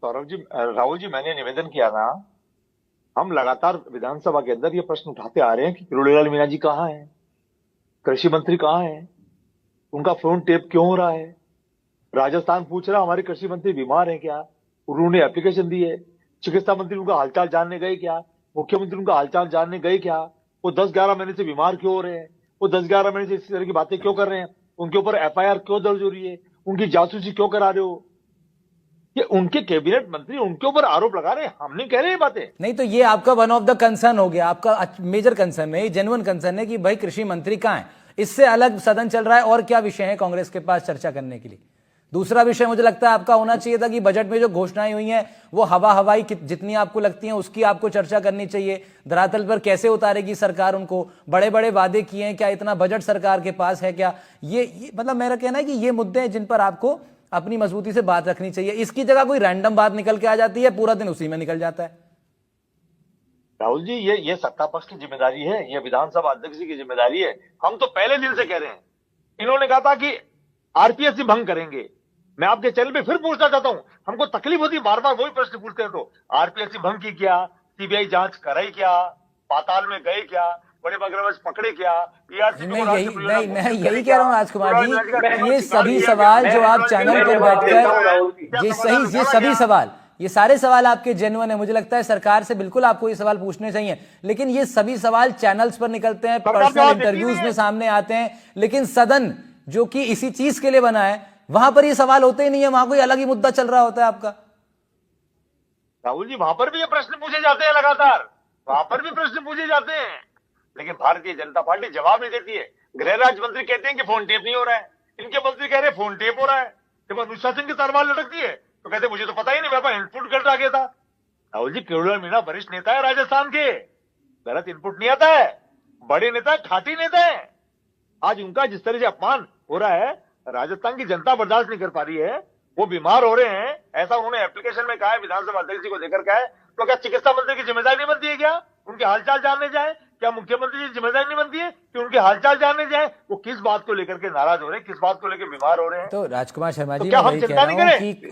सौरभ जी, राहुल जी, मैंने निवेदन किया था। हम लगातार विधानसभा के अंदर ये प्रश्न उठाते आ रहे हैं कि किरोड़ीलाल मीणा जी कहाँ हैं, कृषि मंत्री कहाँ हैं, उनका फोन टेप क्यों हो रहा है। राजस्थान पूछ रहा हमारे कृषि मंत्री बीमार हैं क्या, उन्होंने एप्लीकेशन दी है। चिकित्सा मंत्री उनका हालचाल जानने गए क्या, मुख्यमंत्री उनका हालचाल जानने गए क्या। वो 10-11 महीने से बीमार क्यों हो रहे हैं, वो 10-11 महीने से इस तरह की बातें क्यों कर रहे हैं, उनके ऊपर एफआईआर क्यों दर्ज हो रही है, उनकी जासूसी क्यों करा रहे हो। ये उनके कैबिनेट मंत्री उनके ऊपर आरोप लगा रहे हैं, हम नहीं कह रहे ये बातें। नहीं तो ये आपका वन ऑफ द कंसर्न हो गया, आपका मेजर कंसर्न है, जेन्युइन कंसर्न है कि भाई कृषि मंत्री कहां है। इससे अलग सदन चल रहा है और क्या विषय है कांग्रेस के पास चर्चा करने के लिए। दूसरा विषय मुझे लगता है आपका होना चाहिए था कि बजट में जो घोषणाएं हुई हैं वो हवाई जितनी आपको लगती हैं उसकी आपको चर्चा करनी चाहिए। धरातल पर कैसे उतारेगी सरकार उनको, बड़े बड़े वादे किए हैं क्या, इतना बजट सरकार के पास है क्या, ये मतलब मेरा कहना है कि ये मुद्दे हैं जिन पर आपको अपनी मजबूती से बात रखनी चाहिए। इसकी जगह कोई रैंडम बात निकल के आ जाती है, पूरा दिन उसी में निकल जाता है। राहुल जी, ये सत्ता पक्ष की जिम्मेदारी है, ये विधानसभा अध्यक्ष जी की जिम्मेदारी है। हम तो पहले दिन से कह रहे हैं। इन्होंने कहा था कि आरपीएससी भंग करेंगे। मैं आपके चैनल पे फिर पूछना चाहता हूं, हमको तकलीफ होती है बार बार वही प्रश्न पूछते हैं। तो आरपीएससी भंग की क्या, सीबीआई जांच कराई क्या, पाताल में गए क्या, बड़े मगरमच्छ पकड़े क्या, मैं यही कह रहा हूँ राजकुमार जी, ये सभी सवाल जो आप चैनल पर बैठकर ये सभी सवाल, ये सारे सवाल आपके जेन्युइन है। मुझे लगता है सरकार से बिल्कुल आपको ये सवाल पूछने चाहिए, लेकिन ये सभी सवाल चैनल्स पर निकलते हैं, पर्सनल इंटरव्यूज में सामने आते हैं, लेकिन सदन जो कि इसी चीज के लिए बना है वहां पर ये सवाल होते ही नहीं है, वहां कोई अलग ही मुद्दा चल रहा होता है आपका। राहुल जी, वहां पर भी ये प्रश्न पूछे जाते हैं लगातार, वहां पर भी प्रश्न पूछे जाते हैं, लेकिन भारतीय जनता पार्टी जवाब नहीं देती है। गृह राज्य मंत्री कहते हैं कि फोन टेप नहीं हो रहा है, इनके मंत्री कह रहे हैं फोन टेप हो रहा है। जब अनुशासन की तलवार लटकती है तो कहते मुझे तो पता ही नहीं, मेरे पास इनपुट गलत आ गया था। राहुल जी, किरोड़ीलाल मीणा वरिष्ठ नेता है राजस्थान के, गलत इनपुट नहीं आता है, बड़े नेता, खाटी नेता है। आज उनका जिस तरह से अपमान हो रहा है, राजस्थान की जनता बर्दाश्त नहीं कर पा रही है। वो बीमार हो रहे हैं, ऐसा उन्होंने एप्लीकेशन में कहा है, विधानसभा अध्यक्ष जी को देकर कहा है। तो क्या चिकित्सा मंत्री की जिम्मेदारी नहीं बनती है क्या उनके हालचाल जानने जाए? क्या मुख्यमंत्री की जिम्मेदारी नहीं बनती है कि उनके हालचाल जानने जाए? वो किस बात को लेकर के नाराज हो रहे हैं, किस बात को लेकर बीमार हो रहे हैं? तो राजकुमार शर्मा जी, क्या मैं हम वही चिंता कह नहीं रहा हूं करें? कि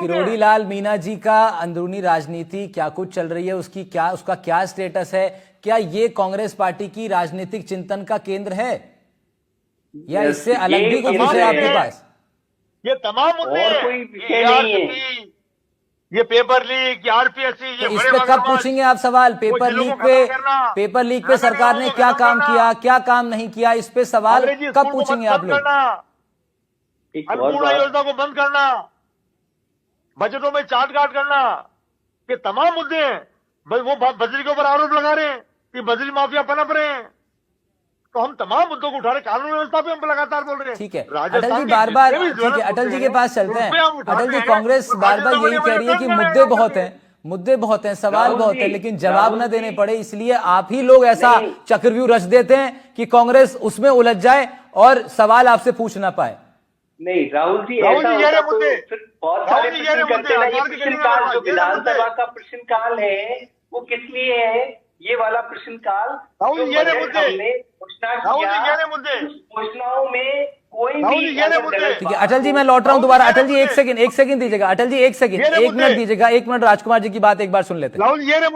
किरोड़ीलाल मीणा जी का अंदरूनी राजनीति क्या कुछ चल रही है, उसका क्या स्टेटस है, क्या ये कांग्रेस पार्टी की राजनीतिक चिंतन का केंद्र है या इससे अलग भी कुछ विषय आपके पास? ये तमाम मुद्दे हैं, कोई विषय नहीं है। ये पेपर लीक, आरपीएससी, ये इस पे कब पूछेंगे आप सवाल? पेपर लीक पे सरकार ने क्या काम किया, क्या काम नहीं किया, इस पे सवाल कब पूछेंगे आप लोग? अन्नपूर्णा योजना को बंद करना, बजटों में चाट काट करना, ये तमाम मुद्दे हैं। वो बजरी के ऊपर आरोप लगा रहे हैं कि बजरी माफिया पनप रहे हैं। तो हम तमाम मुद्दों को उठा रहे, कानून व्यवस्था पे हम लगातार बोल रहे हैं। ठीक है अटल जी, बार-बार ठीक है, अटल जी के पास चलते हैं। अटल जी, कांग्रेस बार-बार यही कह रही है कि मुद्दे बहुत हैं, सवाल बहुत है, लेकिन जवाब न देने पड़े, इसलिए आप ही लोग ऐसा चक्रव्यूह रच देते हैं कि कांग्रेस उसमें उलझ जाए और सवाल आपसे पूछ ना पाए। नहीं राहुल जी, ऐसा होता तो बहुत सारे प्रश्न करते ना। ये प्रश्नकाल जो विधानसभा का प्रश्नकाल है वो किस लिए है? ये वाला प्रश्नकाल हमने घोषणा किया, घोषणाओं में कोई भी। ठीक है अटल जी, मैं लौट रहा हूं दोबारा। अटल जी एक सेकंड दीजिएगा। अटल जी एक मिनट दीजिएगा, 1 मिनट राजकुमार जी की बात एक बार सुन लेते हैं। राहुल जी, ये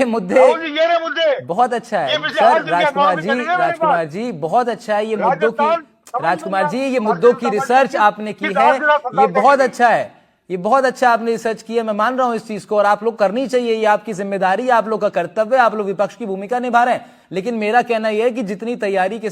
मुद्दे बहुत अच्छा है सर। राजकुमार जी बहुत अच्छा है, ये मुद्दों की, राजकुमार जी ये मुद्दों की रिसर्च आपने की है, ये बहुत अच्छा है, ये बहुत अच्छा आपने रिसर्च की है, मैं मान रहा हूं इस चीज को, और आप लोग करनी चाहिए, ये आपकी जिम्मेदारी, आप लोग का कर्तव्य, आप लोग विपक्ष की भूमिका निभा रहे हैं। लेकिन मेरा कहना यह है कि जितनी तैयारी के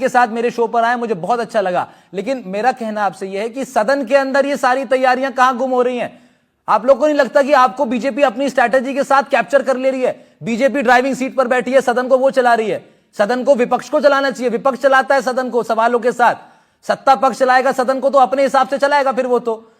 साथ मेरे शो पर आए, मुझे बहुत अच्छा लगा, लेकिन मेरा कहना आपसे यह है कि सदन के अंदर ये सारी तैयारियां कहां गुम हो रही हैं? आप लोग को नहीं लगता कि आपको बीजेपी अपनी स्ट्रैटेजी के साथ कैप्चर कर ले रही है? बीजेपी ड्राइविंग सीट पर बैठी है, सदन को वो चला रही है। सदन को विपक्ष को चलाना चाहिए, विपक्ष चलाता है सदन को सवालों के साथ, सत्ता पक्ष चलाएगा सदन को तो अपने हिसाब से चलाएगा फिर वो तो।